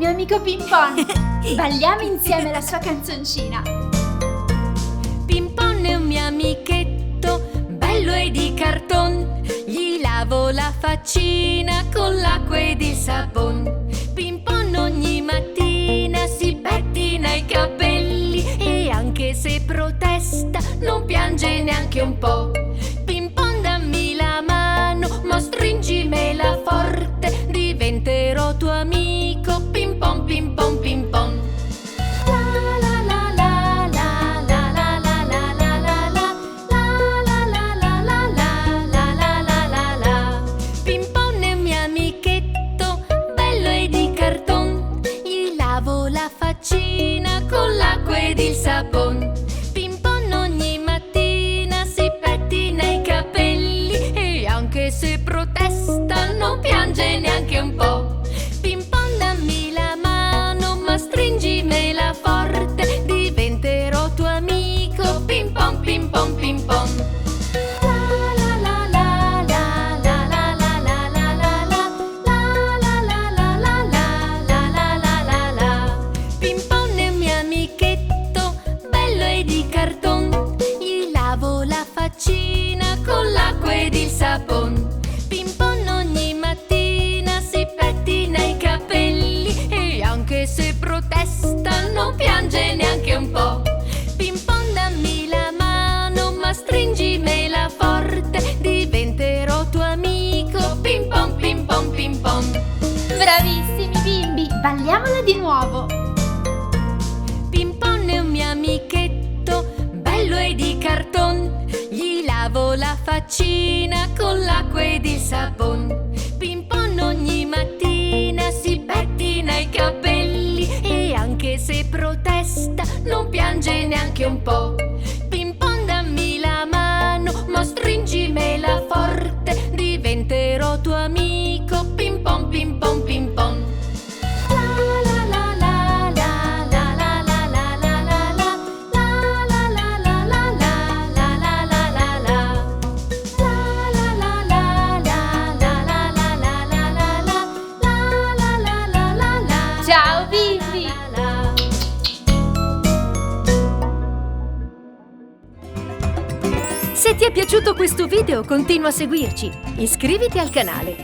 mio amico Pimpon. Balliamo insieme la sua canzoncina. Pimpon è un mio amichetto, bello e di carton. Gli lavo la faccina con l'acqua ed il sapon. Pimpon ogni mattina si pettina i capelli e anche se protesta non piange neanche un po'. Pimpon, dammi la mano, ma stringimela forte, diventerò tuo amico. Pimpon, Pimpon, Pimpon. Pimpon è un mio amichetto, bello e di carton. Gli lavo la faccina con l'acqua ed il sapon. Pimpon ogni mattina si pettina i capelli e anche se protesta non piange neanche un po'. Pimpon, dammi la mano, ma stringimela forte, diventerò tuo amico. Pimpon, Pimpon, Pimpon. Pimpon è un mio amichetto, bello e di carton. Gli lavo la faccina con l'acqua ed il sapon. Pimpon ogni mattina si pettina i capelli e anche se protesta non piange neanche un po'. Pimpon, dammi la mano, ma stringimela forte, diventerò tuo amico. Pimpon, Pimpon, Pimpon. Bravissimi bimbi, balliamola di nuovo. Pimpon è un mio amichetto, bello e di carton. Gli lavo la faccina con l'acqua ed il sapon. Pimpon ogni mattina si pettina i capelli e anche se protesta non piange neanche un po'. Pimpon, dammi la mano, ma stringimela forte, diventerò tuo amico. Pimpon, Pimpon, Pimpon. Ciao bimbi! Se ti è piaciuto questo video, continua a seguirci. Iscriviti al canale.